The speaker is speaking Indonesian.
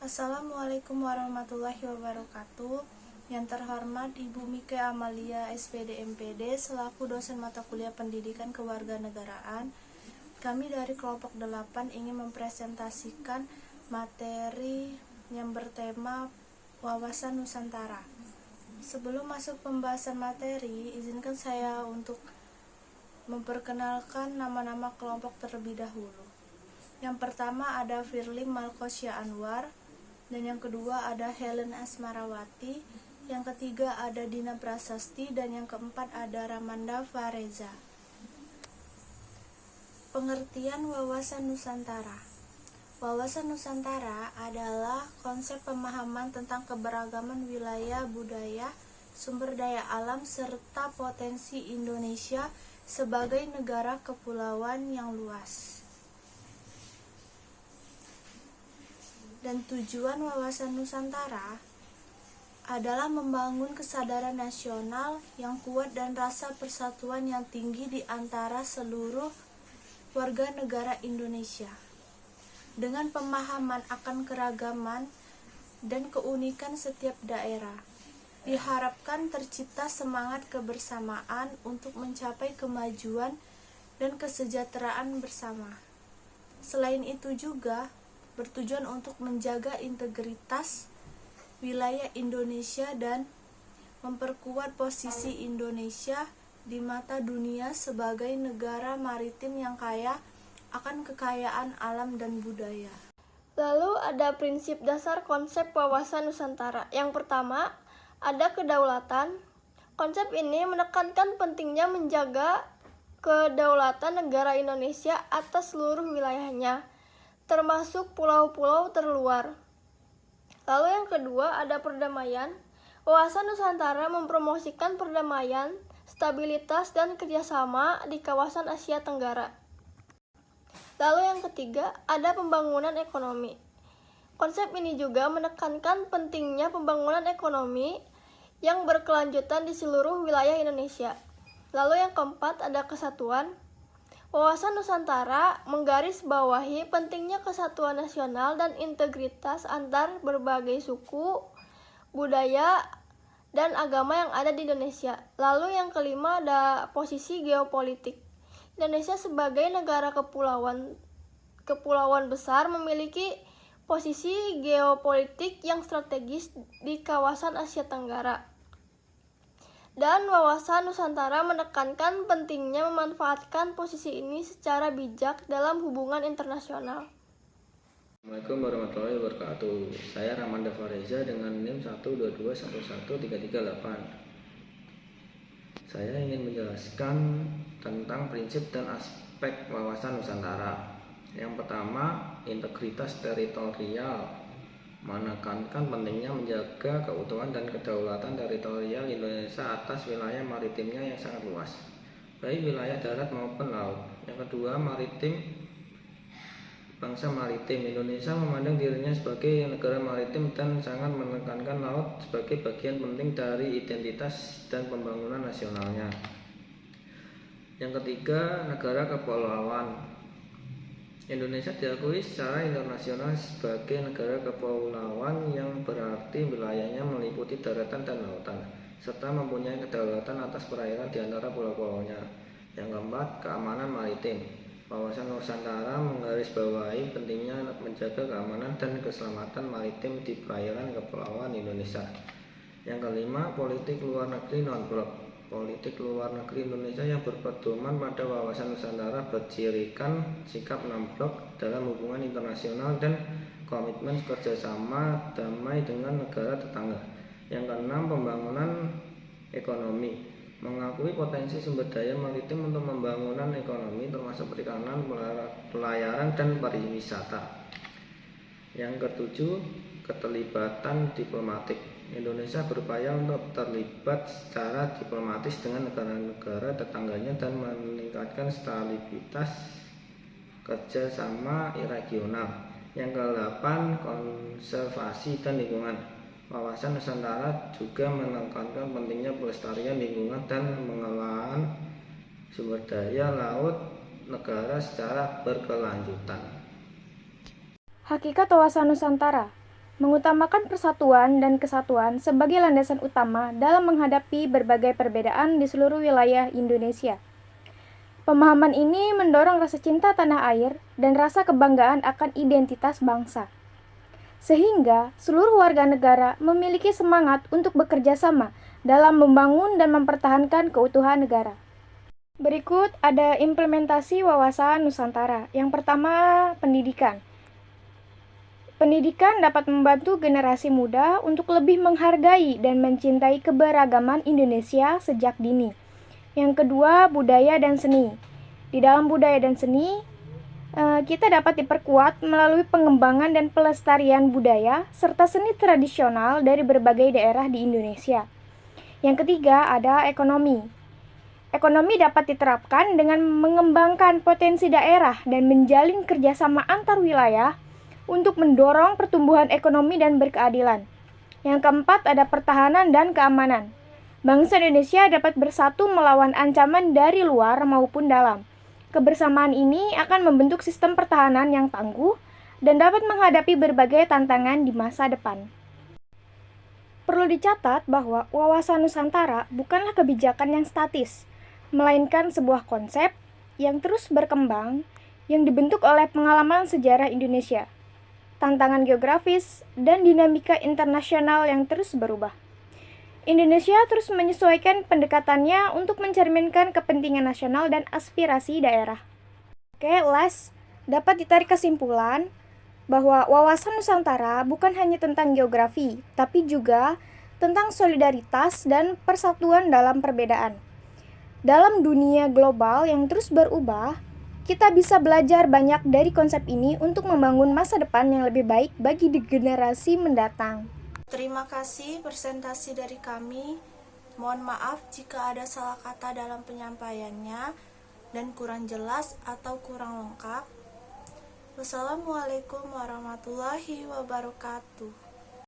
Assalamualaikum warahmatullahi wabarakatuh. Yang terhormat Ibu Mike Amalia SPD MPD selaku dosen mata kuliah Pendidikan Kewarganegaraan. Kami dari kelompok 8 ingin mempresentasikan materi yang bertema Wawasan Nusantara. Sebelum masuk pembahasan materi, izinkan saya untuk memperkenalkan nama-nama kelompok terlebih dahulu. Yang pertama ada Firly Malkosya Anwar, dan yang kedua ada Helen Asmarawati, yang ketiga ada Dina Prasasti, dan yang keempat ada Ramanda Fareza. Pengertian Wawasan Nusantara. Wawasan Nusantara adalah konsep pemahaman tentang keberagaman wilayah, budaya, sumber daya alam, serta potensi Indonesia sebagai negara kepulauan yang luas. Dan tujuan Wawasan Nusantara adalah membangun kesadaran nasional yang kuat dan rasa persatuan yang tinggi di antara seluruh warga negara Indonesia. Dengan pemahaman akan keragaman dan keunikan setiap daerah, diharapkan tercipta semangat kebersamaan untuk mencapai kemajuan dan kesejahteraan bersama. Selain itu juga bertujuan untuk menjaga integritas wilayah Indonesia dan memperkuat posisi Indonesia di mata dunia sebagai negara maritim yang kaya akan kekayaan alam dan budaya. Lalu ada prinsip dasar konsep wawasan Nusantara. Yang pertama, ada kedaulatan. Konsep ini menekankan pentingnya menjaga kedaulatan negara Indonesia atas seluruh wilayahnya, termasuk pulau-pulau terluar. Lalu yang kedua ada perdamaian. Wawasan Nusantara mempromosikan perdamaian, stabilitas, dan kerjasama di kawasan Asia Tenggara. Lalu yang ketiga ada pembangunan ekonomi. Konsep ini juga menekankan pentingnya pembangunan ekonomi yang berkelanjutan di seluruh wilayah Indonesia. Lalu yang keempat ada kesatuan. Wawasan Nusantara menggarisbawahi pentingnya kesatuan nasional dan integritas antar berbagai suku, budaya, dan agama yang ada di Indonesia. Lalu yang kelima ada posisi geopolitik. Indonesia sebagai negara kepulauan besar memiliki posisi geopolitik yang strategis di kawasan Asia Tenggara. Dan wawasan Nusantara menekankan pentingnya memanfaatkan posisi ini secara bijak dalam hubungan internasional. Assalamualaikum warahmatullahi wabarakatuh. Saya Ramanda Fareza dengan NIM 122111338. Saya ingin menjelaskan tentang prinsip dan aspek wawasan Nusantara. Yang pertama, integritas teritorial, menekankan pentingnya menjaga keutuhan dan kedaulatan teritorial Indonesia atas wilayah maritimnya yang sangat luas, baik wilayah darat maupun laut. Yang kedua, bangsa maritim. Indonesia memandang dirinya sebagai negara maritim dan sangat menekankan laut sebagai bagian penting dari identitas dan pembangunan nasionalnya. Yang ketiga, negara kepulauan. Indonesia diakui secara internasional sebagai negara kepulauan yang berarti wilayahnya meliputi daratan dan lautan, serta mempunyai kedaulatan atas perairan di antara pulau-pulaunya. Yang keempat, keamanan maritim. Wawasan Nusantara menggarisbawahi pentingnya menjaga keamanan dan keselamatan maritim di perairan kepulauan Indonesia. Yang kelima, politik luar negeri non-blok. Politik luar negeri Indonesia yang berpedoman pada wawasan Nusantara bercirikan sikap non-blok dalam hubungan internasional dan komitmen kerjasama damai dengan negara tetangga. Yang keenam, pembangunan ekonomi. Mengakui potensi sumber daya maritim untuk pembangunan ekonomi termasuk perikanan, pelayaran, dan pariwisata. Yang ketujuh, keterlibatan diplomatik. Indonesia berupaya untuk terlibat secara diplomatis dengan negara-negara tetangganya dan meningkatkan stabilitas kerjasama regional. Yang kedelapan, konservasi dan lingkungan. Wawasan Nusantara juga menekankan pentingnya pelestarian lingkungan dan pengelolaan sumber daya laut negara secara berkelanjutan. Hakikat wawasan Nusantara. mengutamakan persatuan dan kesatuan sebagai landasan utama dalam menghadapi berbagai perbedaan di seluruh wilayah Indonesia. Pemahaman ini mendorong rasa cinta tanah air dan rasa kebanggaan akan identitas bangsa. Sehingga seluruh warga negara memiliki semangat untuk bekerja sama dalam membangun dan mempertahankan keutuhan negara. Berikut ada implementasi wawasan Nusantara. Yang pertama, pendidikan. Pendidikan dapat membantu generasi muda untuk lebih menghargai dan mencintai keberagaman Indonesia sejak dini. Yang kedua, budaya dan seni. Di dalam budaya dan seni, kita dapat diperkuat melalui pengembangan dan pelestarian budaya serta seni tradisional dari berbagai daerah di Indonesia. Yang ketiga, ada ekonomi. Ekonomi dapat diterapkan dengan mengembangkan potensi daerah dan menjalin kerjasama antar wilayah untuk mendorong pertumbuhan ekonomi dan berkeadilan. Yang keempat, ada pertahanan dan keamanan. Bangsa Indonesia dapat bersatu melawan ancaman dari luar maupun dalam. Kebersamaan ini akan membentuk sistem pertahanan yang tangguh dan dapat menghadapi berbagai tantangan di masa depan. Perlu dicatat bahwa wawasan Nusantara bukanlah kebijakan yang statis, melainkan sebuah konsep yang terus berkembang yang dibentuk oleh pengalaman sejarah Indonesia, tantangan geografis, dan dinamika internasional yang terus berubah. Indonesia terus menyesuaikan pendekatannya untuk mencerminkan kepentingan nasional dan aspirasi daerah. Oke, last, dapat ditarik kesimpulan bahwa wawasan Nusantara bukan hanya tentang geografi, tapi juga tentang solidaritas dan persatuan dalam perbedaan. Dalam dunia global yang terus berubah, kita bisa belajar banyak dari konsep ini untuk membangun masa depan yang lebih baik bagi generasi mendatang. Terima kasih presentasi dari kami. Mohon maaf jika ada salah kata dalam penyampaiannya dan kurang jelas atau kurang lengkap. Wassalamualaikum warahmatullahi wabarakatuh.